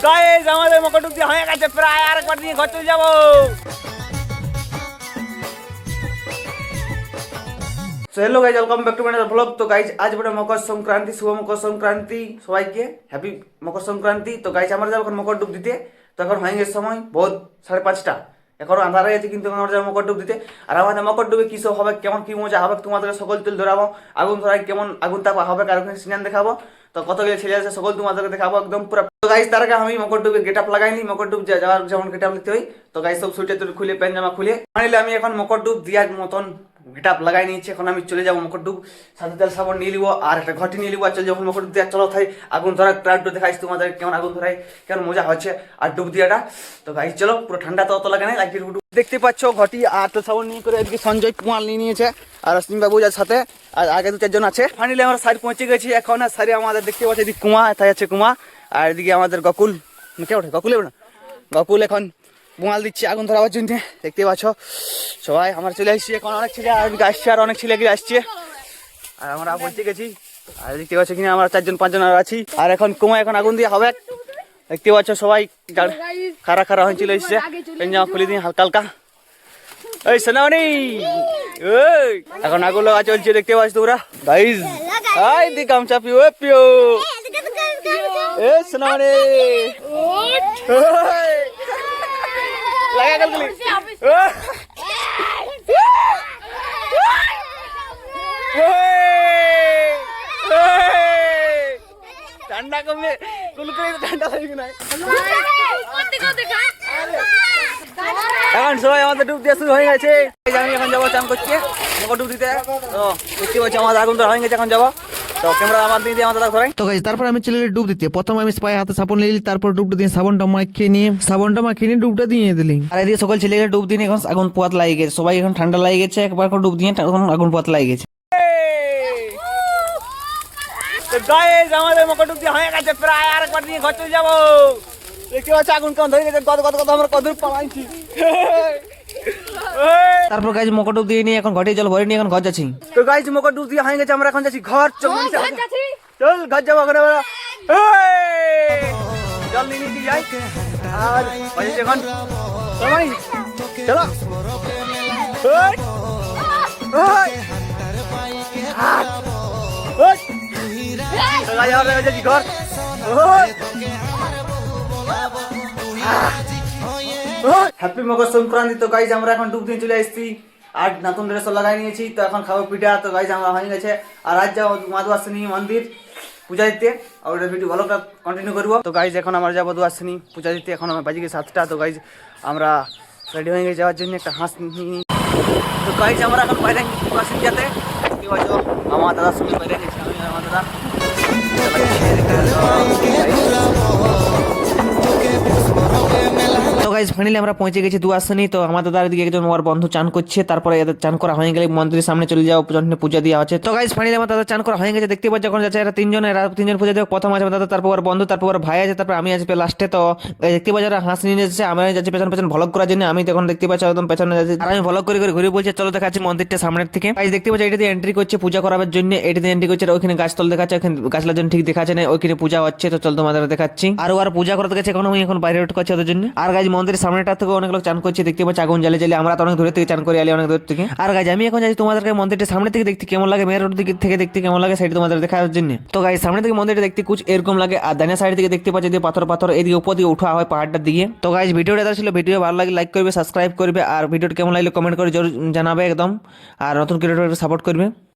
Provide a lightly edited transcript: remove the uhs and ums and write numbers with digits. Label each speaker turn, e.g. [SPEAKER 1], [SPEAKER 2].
[SPEAKER 1] Guys আমাদের মকরডুব দিয়ে হয়ে গেছে প্রায়, আরেকবার দিয়ে ঘর চলে যাবো। Hello guys, welcome back to my blog. তো গাইজ আজ বড় মকর সংক্রান্তি, শুভ মকর সংক্রান্তি সবাইকে, হ্যাপি মকর সংক্রান্তি। তো গাইজ আমরা যাবো এখন মকর ডুব দিতে। তো এখন হয়ে গেছে সময় বহুত 5:30, এখনো আন্ধার হয়ে গেছে, কিন্তু আমরা যাবো মকর ডুব দিতে। আর আমাদের মকর ডুবে কি সব হবে, কেমন কি মজা হবে, তোমাদের সকল তুলে ধরাবো। আগুন ধরাই কেমন আগুন তাপা হবে, আর ওখানে সিনান দেখাবো। তো কতগুলো ছেলে আছে সকল তোমাদেরকে দেখাবো একদম পুরো। তো গাইজ তার আগে আমি মকর ডুবের গেট আপ লাগাইনি, মকর ডুব যাওয়ার যেমন গেট আপ লিখতে হয়। তো গাইজ সব সুইটার টুইটার খুলে প্যান্ট জামা খুলে আনিলে আমি এখন মকর ডুব দেওয়ার মতন গেট আপ লাগাই নিয়েছি। এখন আমি চলে যাবো মকর ডুব, সাথে তেল সাবান নিয়ে নিবো আর একটা ঘটি নিয়ে নিবো। আর চলে যখন মকর ডুব দেওয়া চলো থাই আগুন ধরা ট্রাইড দেখাইছি তোমাদের কেমন আগুন ধরাই, কেমন মজা হচ্ছে আর ডুব দিয়াটা। তো গাইজ চলো, পুরো ঠান্ডা তো অত লাগে না, লাইক দেখতে পাচ্ছ ঘটি আর তেল সাবান নিয়ে করে এদিকে সঞ্জয় কুমার নিয়ে নিয়েছে আর অসীম বাবু যার সাথে, আর আগে 2-4 জন আছে। ফাইনালি আমরা সাইড পৌঁছে গেছি। এখন আর সারি আমাদের দেখতে পাচ্ছি এদিকে কুমা, তাই আছে কুমা, আর এদিকে আমাদের গকুল, কে ওঠে গকুল না, গকুল এখন বোমাল দিচ্ছে আগুন ধরাবার জন্য। দেখতে পাচ্ছ সবাই আমরা চলে আসছি, এখন অনেক ছেলে আর আসছে, আর অনেক ছেলে এগিয়ে আসছে, আর আমরা পৌঁছে গেছি। আর দেখতে পাচ্ছ কিনা আমরা 4-5 জন আর আছি। আর এখন কুমা এখন আগুন দিয়ে হবে, দেখতে পাচ্ছ সবাই খারা খারা হয়েছিল এসছে, জামা খুলে দিয়ে হালকা হালকা। এই সোনামণি, ওই এখন আগুন লাগা চলছে, দেখতে পাচ্ছ তোমরা গাইস। আই দি গামছা পিও পিও, এ সোনামণি লাগা গেল গলি ঠান্ডা কমে কুলকুলি ঠান্ডা লাগে না। এখন সবাই আমাদের ডুব দিয়ে শুরু হয়ে গেছে। আমি এখন যাবো চান করছে মকর ডুব দিতে। তো দেখতে পাচ্ছি আমাদের আগুন তো হয়ে গেছে, এখন যাবো। তো ক্যামেরা আমার দিয়ে আমাদের ধরাই।
[SPEAKER 2] তো গাইস তারপর আমি চলে ডুব দিতে। প্রথম আমি পায়ে হাতে সাবন নিলি, তারপর ডুবটা দিয়ে সাবনটা মাখিয়ে নিয়ে ডুবটা দিয়ে দিলি।
[SPEAKER 1] আর এদিকে সকল ছেলেকে ডুব দিয়ে এখন আগুন পোয়াত লাগে গেছে, সবাই এখন ঠান্ডা লাগে গেছে, একবার করে ডুব দিয়ে এখন আগুন পোয়াত লাগে গেছে। গাইস আমাদের মকর ডুব দিয়ে হয়ে গেছে প্রায়, আরেকবার দিয়ে ঘর চলে যাবো। দেখতে পাচ্ছি আগুন কেমন ধরে গেছে, কত কত কত আমরা কদূর পালাইছি।
[SPEAKER 2] তারপর গাইস মকর ডুব দিয়ে নিয়ে এখন ঘটে জল ভরে নিয়ে এখন ঘর যাচ্ছি।
[SPEAKER 1] তো গাইস মকর ডুব দিয়ে হয়ে গেছে, আমরা এখন যাচ্ছি ঘর। চল ঘর যাবো এখন আমরা। জল নিয়ে নিতে যাই আর বাজে এখন সময়, চলো ঘর। হ্যাপি মকর সংক্রান্তি। তো গাইজ আমরা এখন ডুব দিয়ে চলে এসেছি আর নতুন ড্রেস লাগাই নিয়েছি। তো এখন খাবো পিঠা। তো গাইজ আমরা হয়ে গেছে আর আজ যাবো দুয়াশিনী মন্দির পূজা দিতে, আর ওটা ভিডিও ভালোটা কন্টিনিউ করবো। তো গাইজ এখন আমরা যাবো দুয়াশিনী পূজা দিতে, এখন আমার বাজিকে 7টা। তো গাইজ আমরা রেডি হয়ে গেছে যাওয়ার জন্য, একটা হাঁস নিয়ে। তো গাইজ আমরা এখন বাইরে দুয়াশিনী যাতে কি হয়তো আমার দাদার সঙ্গে বাইরে গেছি, আমি আমার দাদা।
[SPEAKER 2] তো গাইস ফাইনালি আমরা পৌঁছে গেছি দুয়াশিনী। তো আমাদের দাদার দিকে একজন আমার বন্ধু চান করছে, তারপরে এদের চান করা হয়ে গেলে মন্দিরের সামনে চলে যাওয়া পর্যন্ত পূজা দেওয়া আছে। তো গাইস ফাইনালি আমার দাদা চান করা হয়ে গেছে, দেখতে পাচ্ছি যখন যাচ্ছে এরা 3জন পূজা দেওয়া। প্রথম আছে আমার দাদা, তারপর ওর বন্ধু, তারপর ওর ভাই আছে, তারপর আমি আছি লাস্টে। তো দেখতে পাচ্ছি ওরা হাঁস নিয়ে যাচ্ছে, আমি যাচ্ছি পেছন পেছন ভ্লগ করার জন্য। আমি তখন দেখতে পাচ্ছি একদম পেছনে যাচ্ছি, আর আমি ভ্লগ করে করে ঘুরে বলছি চলো দেখাচ্ছি মন্দিরটা সামনের থেকে। গাইস দেখতে পাচ্ছি এটা দিয়ে এন্ট্রি করছে পূজা করার জন্য, এটা দিয়ে এন্ট্রি করছে। ওইখানে গাছতল দেখাচ্ছে, ওইখানে গাছলার জন্য ঠিক দেখাচ্ছে না, ওইখানে পূজা হচ্ছে। তো চল তোমাদের দেখাচ্ছি। আর ওর পূজা করতে গেছে, এখন আমি এখন বাইরে ওয়েট করছি ওদের জন্য। আর গাইস মন্দিরের সামনেটা থেকে অনেক লোক চান করছে, দেখতে পাচ্ছি আগুন জ্বালে জ্বালে। আমরা তো অনেক দূরে থেকে চান করে আলি, অনেক দূর থেকে। আর গাইস আমি এখন যাচ্ছি তোমাদেরকে মন্দিরটা সামনে থেকে দেখতে কেমন লাগে, মেয়ের রোড দিক থেকে দেখতে কেমন লাগে সেটা তোমাদের দেখার জন্য। তো গাইস সামনে থেকে মন্দিরটা দেখতে কুছ এরকম লাগে, আর ডানে সাইড থেকে দেখতে পাচ্ছি যে পাথর পাথর এদিকে উপর দিকে উঠা হয় পাহাড়টার দিকে। তো গাইস ভিডিওটা ছিল, ভিডিও ভালো লাগে লাইক করবে, সাবস্ক্রাইব করবে, আর ভিডিওটা কেমন লাগলে কমেন্ট করে জরুর জানাবে একদম, আর নতুন ক্রিয়েটরকে সাপোর্ট করবে।